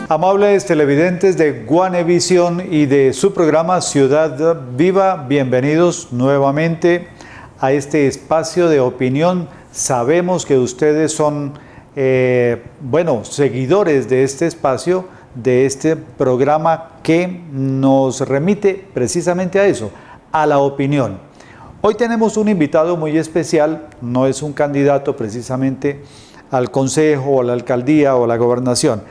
Amables televidentes de Guanevisión y de su programa Ciudad Viva, bienvenidos nuevamente a este espacio de opinión. Sabemos que ustedes son, seguidores de este espacio, de este programa que nos remite precisamente a eso, a la opinión. Hoy tenemos un invitado muy especial, no es un candidato precisamente al consejo, o a la alcaldía o a la gobernación.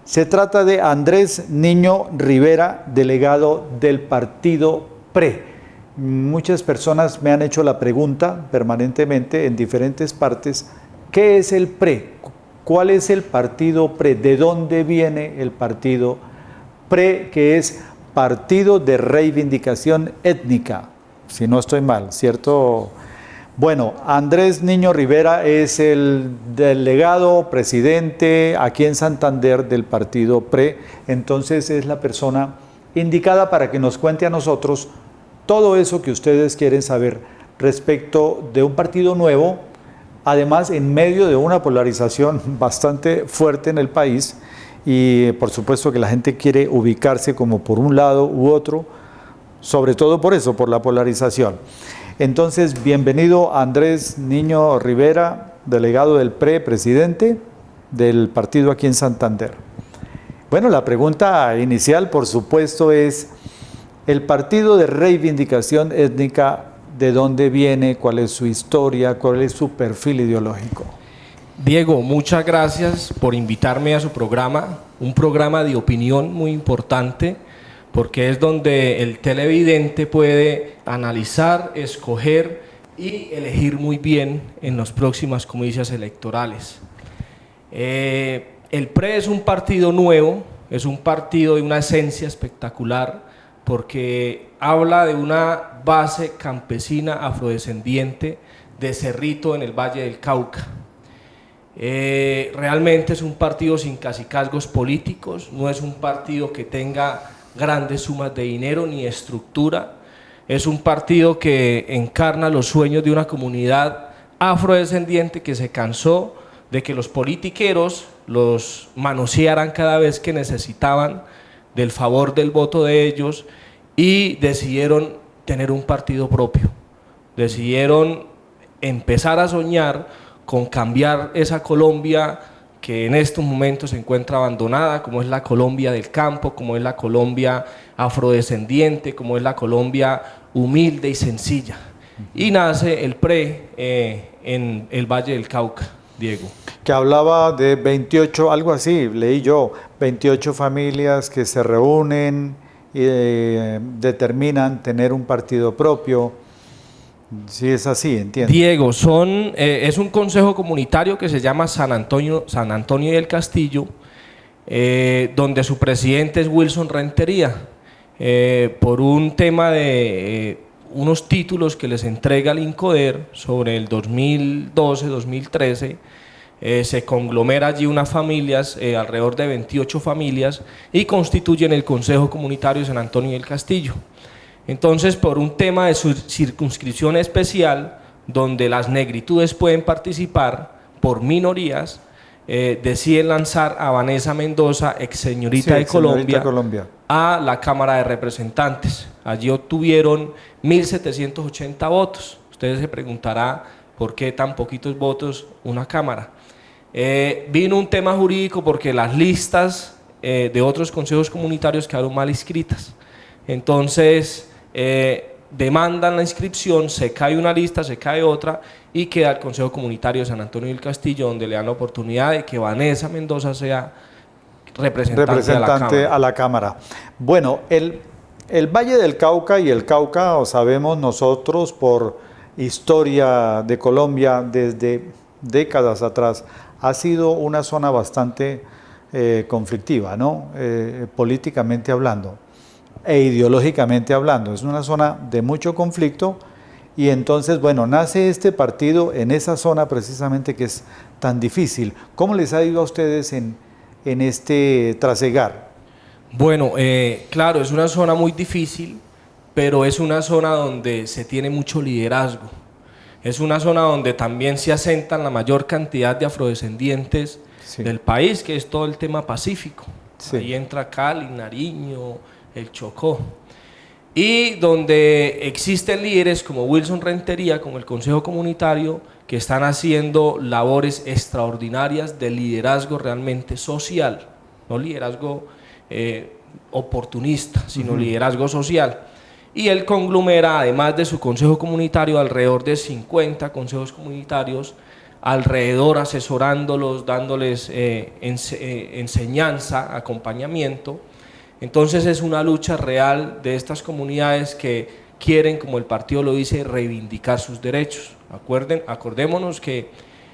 Se trata de Andrés Niño Rivera, delegado del partido PRE. Muchas personas me han hecho la pregunta permanentemente en diferentes partes, ¿qué es el PRE? ¿Cuál es el partido PRE? ¿De dónde viene el partido PRE, que es Partido de Reivindicación Étnica? Si no estoy mal, ¿cierto? Bueno, Andrés Niño Rivera es el delegado presidente aquí en Santander del partido PRE, entonces es la persona indicada para que nos cuente a nosotros todo eso que ustedes quieren saber respecto de un partido nuevo, además en medio de una polarización bastante fuerte en el país y por supuesto que la gente quiere ubicarse como por un lado u otro, sobre todo por eso, por la polarización. Entonces, bienvenido Andrés Niño Rivera, delegado del PRE, presidente del partido aquí en Santander. Bueno, la pregunta inicial, por supuesto, es el Partido de Reivindicación Étnica, ¿de dónde viene? ¿Cuál es su historia? ¿Cuál es su perfil ideológico? Diego, muchas gracias por invitarme a su programa, un programa de opinión muy importante, porque es donde el televidente puede analizar, escoger y elegir muy bien en las próximas comicias electorales. El PRE es un partido nuevo, es un partido de una esencia espectacular, porque habla de una base campesina afrodescendiente de Cerrito en el Valle del Cauca. Realmente es un partido sin cacicazgos políticos, no es un partido que tenga grandes sumas de dinero ni estructura, es un partido que encarna los sueños de una comunidad afrodescendiente que se cansó de que los politiqueros los manosearan cada vez que necesitaban del favor del voto de ellos y decidieron tener un partido propio, decidieron empezar a soñar con cambiar esa Colombia que en estos momentos se encuentra abandonada, como es la Colombia del campo, como es la Colombia afrodescendiente, como es la Colombia humilde y sencilla. Y nace el PRE en el Valle del Cauca, Diego. Que hablaba de 28, algo así, leí yo, 28 familias que se reúnen y determinan tener un partido propio. Sí, es así, entiendo. Diego, es un consejo comunitario que se llama San Antonio del Castillo, donde su presidente es Wilson Rentería, por un tema de unos títulos que les entrega el INCODER sobre el 2012-2013, se conglomera allí unas familias, alrededor de 28 familias, y constituyen el Consejo Comunitario de San Antonio del Castillo. Entonces, por un tema de su circunscripción especial, donde las negritudes pueden participar por minorías, deciden lanzar a Vanessa Mendoza, ex señorita de Colombia, a la Cámara de Representantes. Allí obtuvieron 1.780 votos. Ustedes se preguntarán por qué tan poquitos votos una Cámara. Vino un tema jurídico porque las listas de otros consejos comunitarios quedaron mal inscritas. Entonces, demandan la inscripción, se cae una lista, se cae otra y queda el Consejo Comunitario de San Antonio del Castillo, donde le dan la oportunidad de que Vanessa Mendoza sea representante a la Cámara. Bueno, el Valle del Cauca y el Cauca, o sabemos nosotros por historia de Colombia desde décadas atrás, ha sido una zona bastante conflictiva, ¿no? Políticamente hablando e ideológicamente hablando. Es una zona de mucho conflicto y entonces, bueno, nace este partido en esa zona precisamente que es tan difícil. ¿Cómo les ha ido a ustedes en este trasegar? Bueno, claro, es una zona muy difícil, pero es una zona donde se tiene mucho liderazgo. Es una zona donde también se asentan la mayor cantidad de afrodescendientes del país, que es todo el tema pacífico. Sí. Ahí entra Cali, Nariño, el Chocó. Y donde existen líderes como Wilson Rentería, como el Consejo Comunitario, que están haciendo labores extraordinarias de liderazgo realmente social, no liderazgo oportunista, sino liderazgo social. Y él conglomera, además de su consejo comunitario, alrededor de 50 consejos comunitarios, alrededor asesorándolos, dándoles enseñanza, acompañamiento. Entonces es una lucha real de estas comunidades que quieren, como el partido lo dice, reivindicar sus derechos. Acordémonos que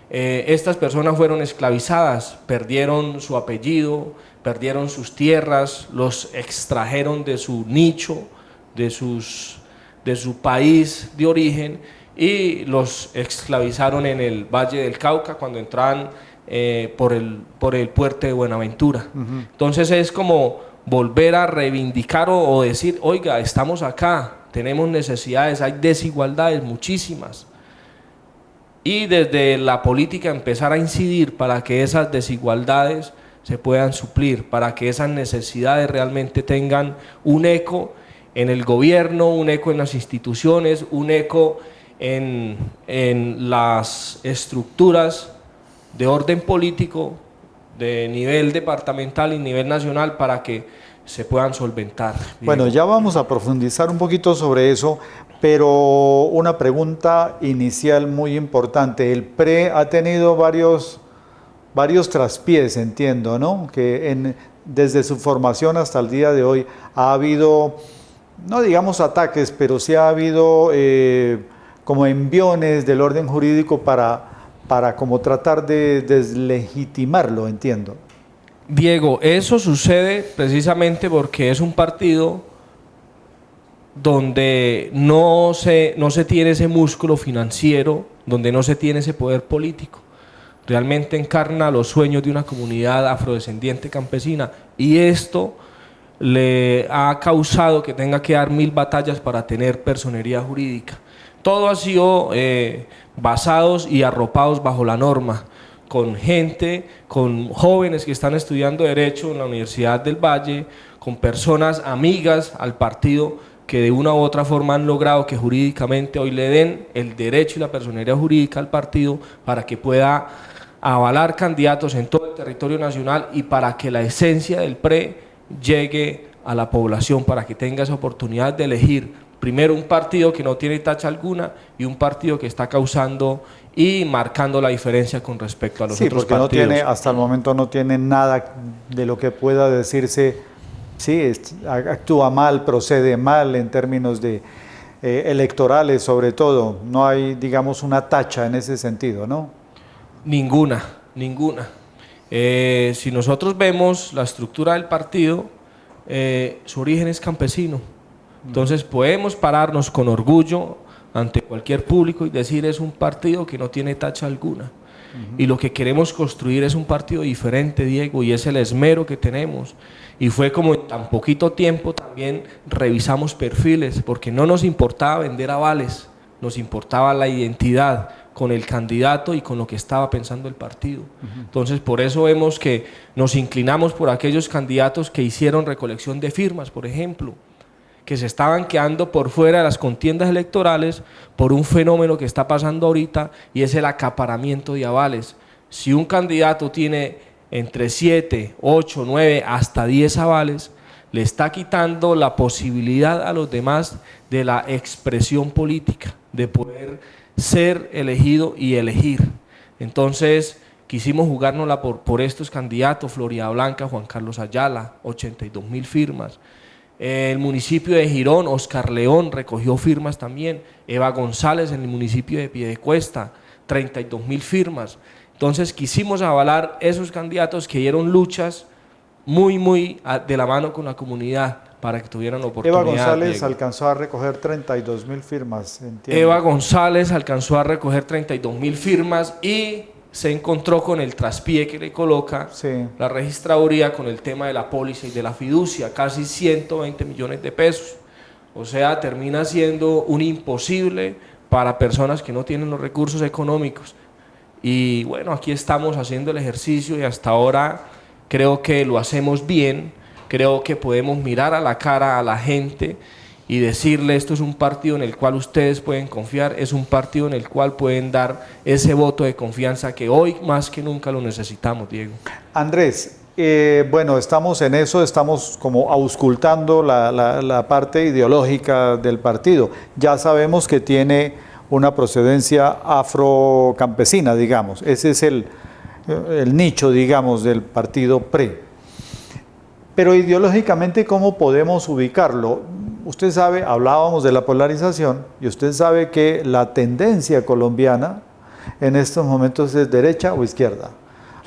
estas personas fueron esclavizadas, perdieron su apellido, perdieron sus tierras, los extrajeron de su nicho, de su país de origen, y los esclavizaron en el Valle del Cauca cuando entraban por el puerto de Buenaventura. Entonces es como volver a reivindicar o decir, oiga, estamos acá, tenemos necesidades, hay desigualdades muchísimas. Y desde la política empezar a incidir para que esas desigualdades se puedan suplir, para que esas necesidades realmente tengan un eco en el gobierno, un eco en las instituciones, un eco en las estructuras de orden político de nivel departamental y nivel nacional para que se puedan solventar. Bueno, ya vamos a profundizar un poquito sobre eso, pero una pregunta inicial muy importante. El PRE ha tenido varios traspiés, entiendo, ¿no? Que desde su formación hasta el día de hoy ha habido, no digamos ataques, pero sí ha habido como enviones del orden jurídico para como tratar de deslegitimarlo, entiendo. Diego, eso sucede precisamente porque es un partido donde no se tiene ese músculo financiero, donde no se tiene ese poder político. Realmente encarna los sueños de una comunidad afrodescendiente campesina, y esto le ha causado que tenga que dar 1000 batallas para tener personería jurídica. Todo ha sido basados y arropados bajo la norma, con gente, con jóvenes que están estudiando Derecho en la Universidad del Valle, con personas amigas al partido que de una u otra forma han logrado que jurídicamente hoy le den el derecho y la personería jurídica al partido para que pueda avalar candidatos en todo el territorio nacional y para que la esencia del PRE llegue a la población, para que tenga esa oportunidad de elegir primero un partido que no tiene tacha alguna y un partido que está causando y marcando la diferencia con respecto a los otros partidos. Sí, porque hasta el momento no tiene nada de lo que pueda decirse, sí, actúa mal, procede mal en términos de electorales sobre todo. No hay, digamos, una tacha en ese sentido, ¿no? Ninguna. Si nosotros vemos la estructura del partido, su origen es campesino. Entonces podemos pararnos con orgullo ante cualquier público y decir es un partido que no tiene tacha alguna. Y lo que queremos construir es un partido diferente, Diego, y es el esmero que tenemos. Y fue como en tan poquito tiempo también revisamos perfiles, porque no nos importaba vender avales, nos importaba la identidad con el candidato y con lo que estaba pensando el partido. Entonces por eso vemos que nos inclinamos por aquellos candidatos que hicieron recolección de firmas, por ejemplo, que se estaban quedando por fuera de las contiendas electorales por un fenómeno que está pasando ahorita, y es el acaparamiento de avales. Si un candidato tiene entre 7, 8, 9, hasta 10 avales, le está quitando la posibilidad a los demás de la expresión política, de poder ser elegido y elegir. Entonces quisimos jugárnosla por estos candidatos: Florida Blanca, Juan Carlos Ayala, 82.000 firmas. El municipio de Girón, Oscar León recogió firmas también. Eva González en el municipio de Piedecuesta, 32.000 firmas. Entonces quisimos avalar esos candidatos que dieron luchas muy de la mano con la comunidad para que tuvieran oportunidad. Eva González alcanzó a recoger 32.000 firmas, entiendo. Eva González alcanzó a recoger 32.000 firmas y se encontró con el traspié que le coloca la registraduría con el tema de la póliza y de la fiducia, casi 120 millones de pesos. O sea, termina siendo un imposible para personas que no tienen los recursos económicos. Y bueno, aquí estamos haciendo el ejercicio y hasta ahora creo que lo hacemos bien, creo que podemos mirar a la cara a la gente y decirle: esto es un partido en el cual ustedes pueden confiar, es un partido en el cual pueden dar ese voto de confianza que hoy más que nunca lo necesitamos, Diego. Andrés, bueno, estamos en eso, estamos como auscultando la parte ideológica del partido. Ya sabemos que tiene una procedencia afrocampesina, digamos. Ese es el nicho, digamos, del partido PRE. Pero ideológicamente, ¿cómo podemos ubicarlo? Usted sabe, hablábamos de la polarización, y usted sabe que la tendencia colombiana en estos momentos es derecha o izquierda.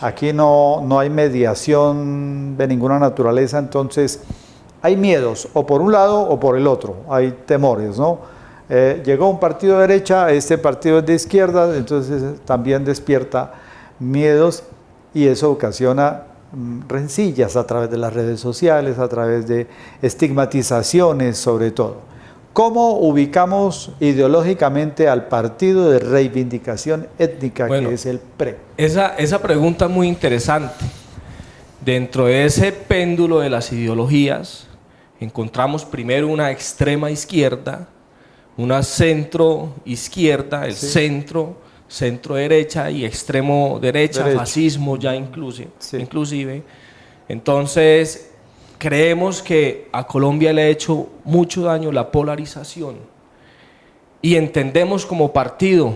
Aquí no hay mediación de ninguna naturaleza, entonces hay miedos, o por un lado o por el otro, hay temores, ¿no? Llegó un partido de derecha, este partido es de izquierda, entonces también despierta miedos y eso ocasiona rencillas a través de las redes sociales, a través de estigmatizaciones sobre todo. ¿Cómo ubicamos ideológicamente al partido de reivindicación étnica que es el PRE? Esa pregunta es muy interesante. Dentro de ese péndulo de las ideologías encontramos primero una extrema izquierda, una centro izquierda, el centro derecha y extremo derecha, fascismo ya inclusive. Entonces creemos que a Colombia le ha hecho mucho daño la polarización y entendemos como partido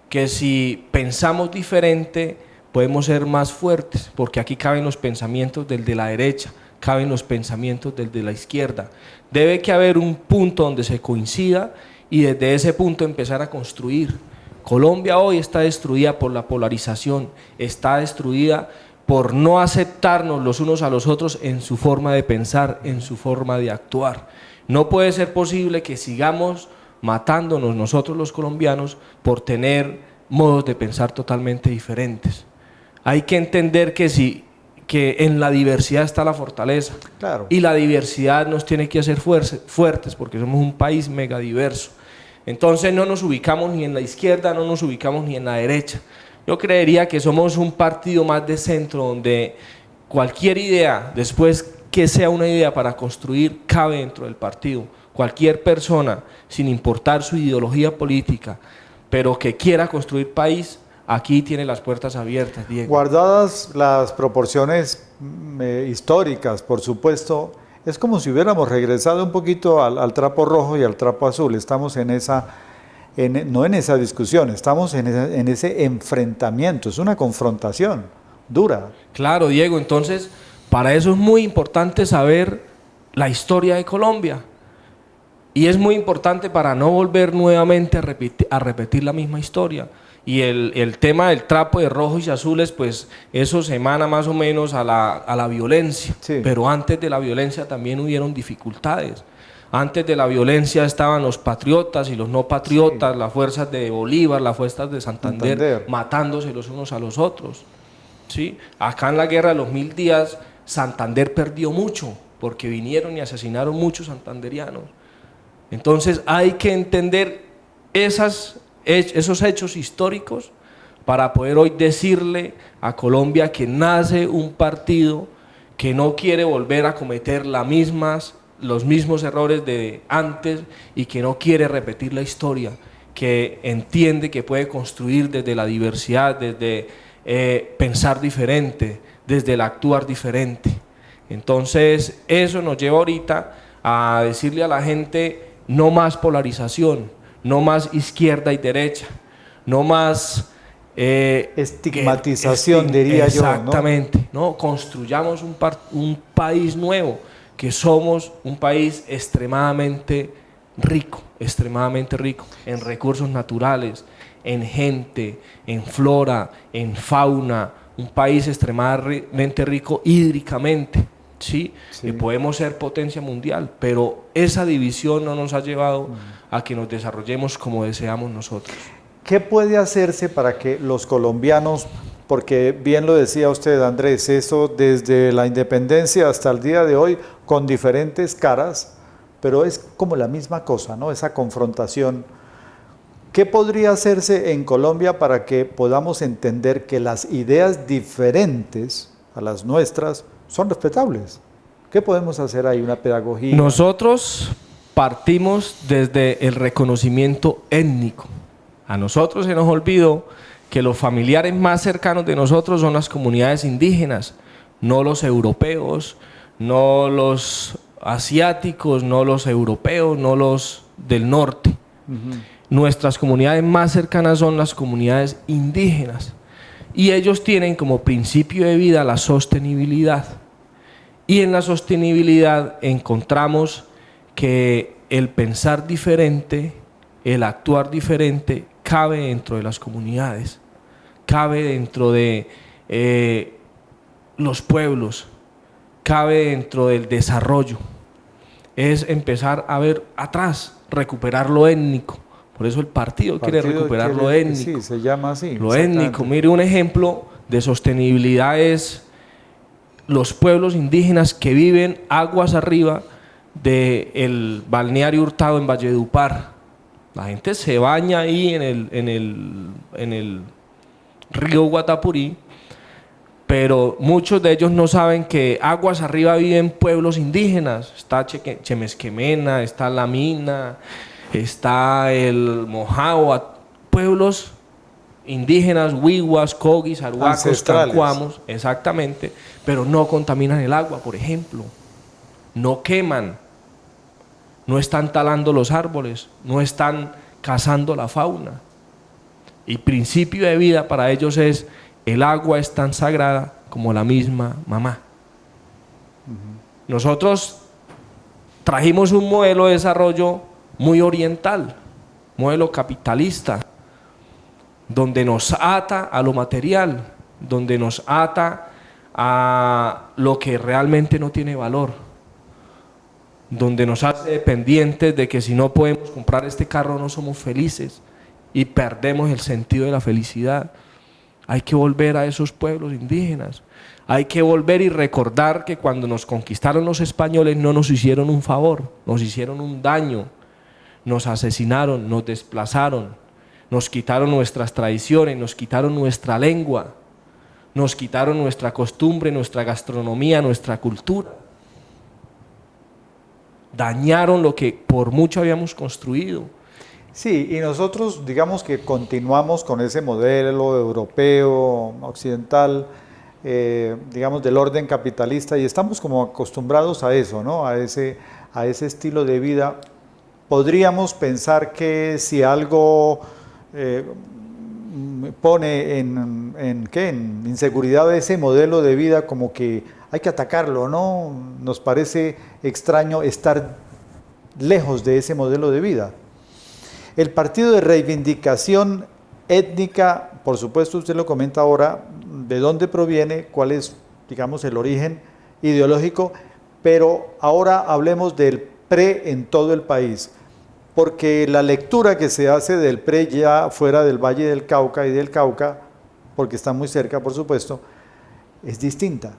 que si pensamos diferente podemos ser más fuertes, porque aquí caben los pensamientos del de la derecha, caben los pensamientos del de la izquierda. Debe que haber un punto donde se coincida y desde ese punto empezar a construir. Colombia hoy está destruida por la polarización, está destruida por no aceptarnos los unos a los otros en su forma de pensar, en su forma de actuar. No puede ser posible que sigamos matándonos nosotros los colombianos por tener modos de pensar totalmente diferentes. Hay que entender que en la diversidad está la fortaleza. Claro. Y la diversidad nos tiene que hacer fuertes porque somos un país mega diverso. Entonces no nos ubicamos ni en la izquierda, no nos ubicamos ni en la derecha. Yo creería que somos un partido más de centro, donde cualquier idea, después que sea una idea para construir, cabe dentro del partido. Cualquier persona, sin importar su ideología política, pero que quiera construir país, aquí tiene las puertas abiertas, Diego. Guardadas las proporciones históricas, por supuesto, es como si hubiéramos regresado un poquito al trapo rojo y al trapo azul. Estamos no en esa discusión, estamos en ese enfrentamiento, es una confrontación dura. Claro, Diego, entonces para eso es muy importante saber la historia de Colombia y es muy importante para no volver nuevamente a repetir la misma historia. Y el tema del trapo de rojos y azules, pues eso se emana más o menos a la violencia, sí. Pero antes de la violencia también hubieron dificultades. Antes de la violencia estaban los patriotas y los no patriotas, sí. Las fuerzas de Bolívar, las fuerzas de Santander, matándose los unos a los otros, ¿sí? Acá en la guerra de los 1000 días, Santander perdió mucho, porque vinieron y asesinaron muchos santanderianos. Entonces hay que entender esos hechos históricos para poder hoy decirle a Colombia que nace un partido que no quiere volver a cometer los mismos errores de antes y que no quiere repetir la historia, que entiende que puede construir desde la diversidad, desde pensar diferente, desde el actuar diferente. Entonces eso nos lleva ahorita a decirle a la gente: no más polarización, no más izquierda y derecha, no más estigmatización, diría yo. Exactamente, ¿no? Construyamos un país nuevo, que somos un país extremadamente rico en recursos naturales, en gente, en flora, en fauna, un país extremadamente rico hídricamente. ¿Sí? Sí. Podemos ser potencia mundial, pero esa división no nos ha llevado a que nos desarrollemos como deseamos nosotros. ¿Qué puede hacerse para que los colombianos, porque bien lo decía usted, Andrés, eso desde la independencia hasta el día de hoy, con diferentes caras, pero es como la misma cosa, ¿no? Esa confrontación. ¿Qué podría hacerse en Colombia para que podamos entender que las ideas diferentes a las nuestras son respetables. ¿Qué podemos hacer ahí? ¿Una pedagogía? Nosotros partimos desde el reconocimiento étnico. A nosotros se nos olvidó que los familiares más cercanos de nosotros son las comunidades indígenas, no los europeos, no los asiáticos, no los europeos, no los del norte. Nuestras comunidades más cercanas son las comunidades indígenas y ellos tienen como principio de vida la sostenibilidad. Y en la sostenibilidad encontramos que el pensar diferente, el actuar diferente, cabe dentro de las comunidades, cabe dentro de los pueblos, cabe dentro del desarrollo. Es empezar a ver atrás, recuperar lo étnico. Por eso el partido quiere recuperar lo étnico. Sí, se llama así. Lo étnico. Mire, un ejemplo de sostenibilidad es los pueblos indígenas que viven aguas arriba del balneario Hurtado en Valledupar. La gente se baña ahí en el río Guatapurí, pero muchos de ellos no saben que aguas arriba viven pueblos indígenas. Está Chemesquemena, está La Mina, está el Mojagua, pueblos indígenas, huihuas, coguis, arhuacos, cancuamos, exactamente, pero no contaminan el agua, por ejemplo, no queman, no están talando los árboles, no están cazando la fauna. Y principio de vida para ellos es: el agua es tan sagrada como la misma mamá. Nosotros trajimos un modelo de desarrollo muy oriental, modelo capitalista, donde nos ata a lo material, donde nos ata a lo que realmente no tiene valor, donde nos hace dependientes de que si no podemos comprar este carro no somos felices y perdemos el sentido de la felicidad. Hay que volver a esos pueblos indígenas, hay que volver y recordar que cuando nos conquistaron los españoles no nos hicieron un favor, nos hicieron un daño, nos asesinaron, nos desplazaron, nos quitaron nuestras tradiciones, nos quitaron nuestra lengua, nos quitaron nuestra costumbre, nuestra gastronomía, nuestra cultura. Dañaron lo que por mucho habíamos construido. Sí, y nosotros digamos que continuamos con ese modelo europeo, occidental, digamos del orden capitalista, y estamos como acostumbrados a eso, ¿no? A ese estilo de vida. Podríamos pensar que si algo pone en inseguridad ese modelo de vida, como que hay que atacarlo, ¿no? Nos parece extraño estar lejos de ese modelo de vida. El Partido de Reivindicación Étnica, por supuesto usted lo comenta ahora, de dónde proviene, cuál es, digamos, el origen ideológico, pero ahora hablemos del PRE en todo el país, porque la lectura que se hace del PRE ya fuera del Valle del Cauca y del Cauca, porque está muy cerca, por supuesto, es distinta,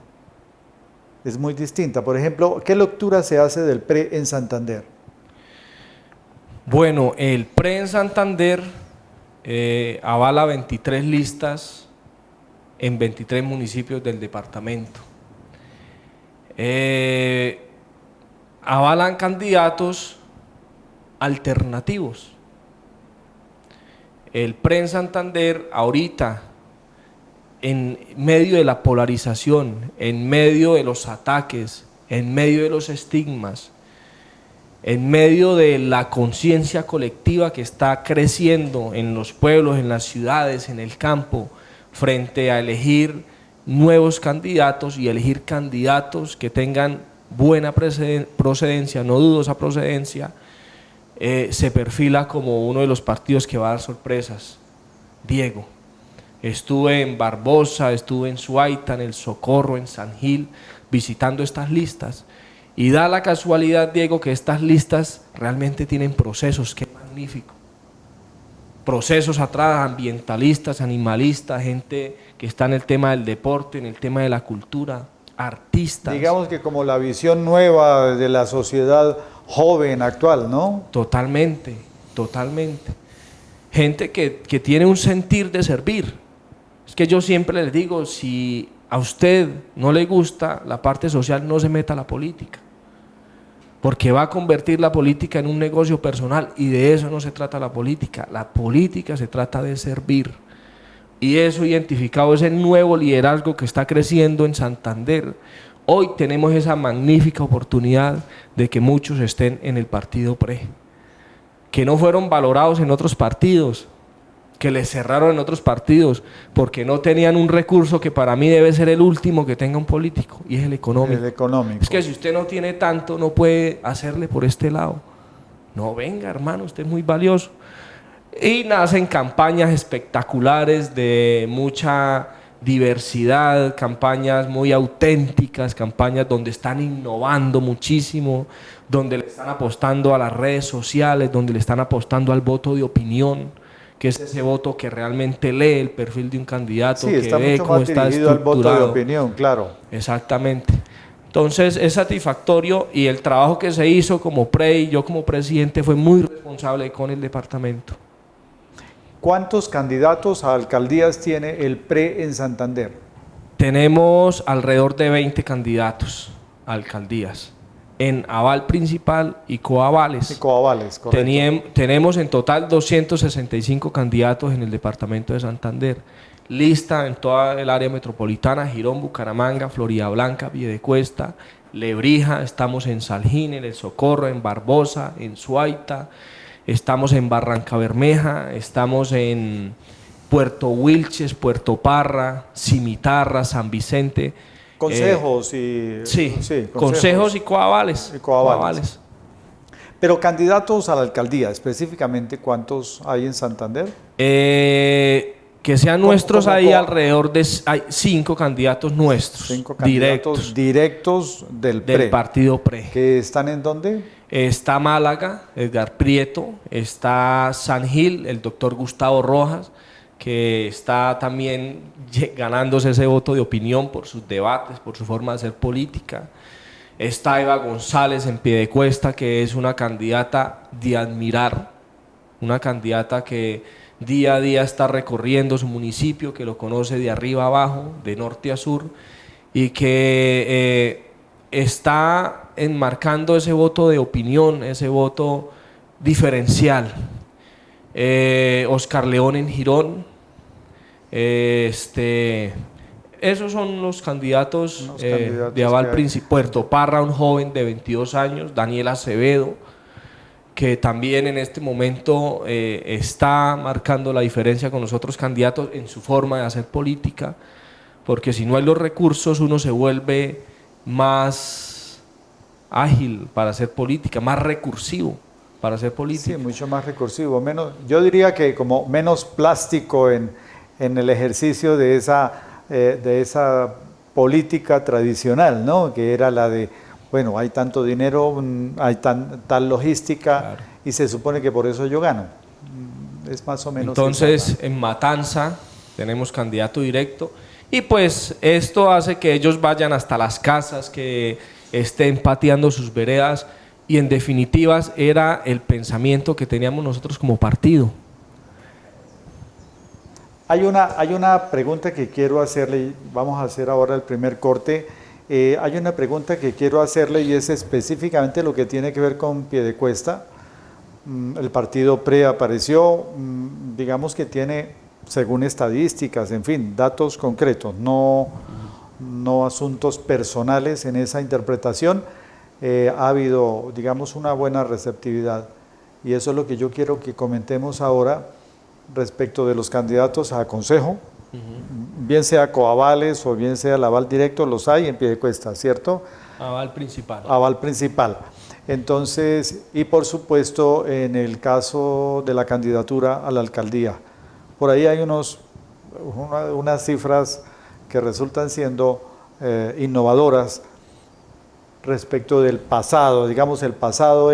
es muy distinta. Por ejemplo, ¿qué lectura se hace del PRE en Santander? Bueno, el PRE en Santander avala 23 listas en 23 municipios del departamento. Avalan candidatos alternativos. El PRE en Santander ahorita, en medio de la polarización, en medio de los ataques, en medio de los estigmas, en medio de la conciencia colectiva que está creciendo en los pueblos, en las ciudades, en el campo, frente a elegir nuevos candidatos y elegir candidatos que tengan buena procedencia, no dudosa procedencia, se perfila como uno de los partidos que va a dar sorpresas. Diego, estuve en Barbosa, estuve en Suaita, en El Socorro, en San Gil, visitando estas listas. Y da la casualidad, Diego, que estas listas realmente tienen procesos, qué magnífico. Procesos atrás, ambientalistas, animalistas, gente que está en el tema del deporte, en el tema de la cultura, artistas. Digamos que como la visión nueva de la sociedad joven actual, ¿no? Totalmente, totalmente. Gente que tiene un sentir de servir. Es que yo siempre les digo, si a usted no le gusta la parte social, no se meta a la política, porque va a convertir la política en un negocio personal, y de eso no se trata la política se trata de servir. Y eso identificado, ese nuevo liderazgo que está creciendo en Santander. Hoy tenemos esa magnífica oportunidad de que muchos estén en el partido PRE, que no fueron valorados en otros partidos, que les cerraron en otros partidos, porque no tenían un recurso que para mí debe ser el último que tenga un político, y es el económico. El económico. Es que si usted no tiene tanto, no puede hacerle por este lado. No, venga, hermano, usted es muy valioso. Y nacen campañas espectaculares de mucha diversidad, campañas muy auténticas, campañas donde están innovando muchísimo, donde le están apostando a las redes sociales, donde le están apostando al voto de opinión, que es ese voto que realmente lee el perfil de un candidato, Sí, que está ve mucho cómo más está dirigido al voto de estructurado. opinión, claro. Exactamente. Entonces es satisfactorio, y el trabajo que se hizo como PRE y yo como presidente fue muy responsable con el departamento. ¿Cuántos candidatos a alcaldías tiene el PRE en Santander? Tenemos alrededor de 20 candidatos a alcaldías en aval principal y coavales. Y coavales, correcto. Tenemos en total 265 candidatos en el departamento de Santander. Lista en toda el área metropolitana: Girón, Bucaramanga, Floridablanca, Piedecuesta, Lebrija, estamos en Saljín, en El Socorro, en Barbosa, en Suaita, estamos en Barrancabermeja, estamos en Puerto Wilches, Puerto Parra, Cimitarra, San Vicente. Consejos y... Sí, consejos y coavales. Coavales. Pero candidatos a la alcaldía, específicamente, ¿cuántos hay en Santander? Que sean nuestros, hay alrededor de 5 candidatos nuestros. 5 candidatos directos del PRE. Del partido PRE. ¿Que están en dónde? Está Málaga, Edgar Prieto, está San Gil, el doctor Gustavo Rojas, que está también ganándose ese voto de opinión por sus debates, por su forma de hacer política. Está Eva González en Piedecuesta, que es una candidata de admirar, una candidata que día a día está recorriendo su municipio, que lo conoce de arriba a abajo, de norte a sur, y que está enmarcando ese voto de opinión, ese voto diferencial. Oscar León en Girón, esos son los candidatos, de aval principal. Puerto Parra, un joven de 22 años, Daniel Acevedo, que también en este momento está marcando la diferencia con los otros candidatos en su forma de hacer política, porque si no hay los recursos uno se vuelve más ágil para hacer política, más recursivo para hacer política. Sí, mucho más recursivo, menos, yo diría que como menos plástico en el ejercicio de esa política tradicional, ¿no? Que era la de, bueno, hay tanto dinero, hay tal logística, claro, y se supone que por eso yo gano. Es más o menos. Entonces, en Matanza tenemos candidato directo, y pues esto hace que ellos vayan hasta las casas, que estén pateando sus veredas, y en definitivas era el pensamiento que teníamos nosotros como partido. Hay una pregunta que quiero hacerle, vamos a hacer ahora el primer corte. Hay una pregunta que quiero hacerle, y es específicamente lo que tiene que ver con Piedecuesta. El partido PRE apareció, digamos que tiene, según estadísticas, en fin, datos concretos, no asuntos personales en esa interpretación. Ha habido, digamos, una buena receptividad, y eso es lo que yo quiero que comentemos ahora respecto de los candidatos a consejo, bien sea coavales o bien sea el aval directo, los hay en Piedecuesta, ¿cierto? Aval principal. Aval principal. Entonces, y por supuesto en el caso de la candidatura a la alcaldía, por ahí hay unas cifras que resultan siendo innovadoras respecto del pasado. Digamos, el pasado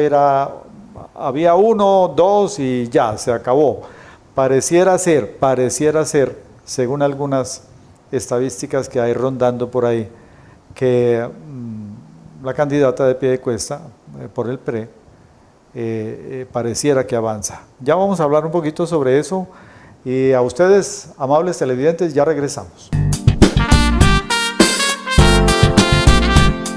había 1, 2 y ya, se acabó. Pareciera ser, según algunas estadísticas que hay rondando por ahí, que la candidata de Piedecuesta por el PRE pareciera que avanza. Ya vamos a hablar un poquito sobre eso, y a ustedes, amables televidentes, ya regresamos.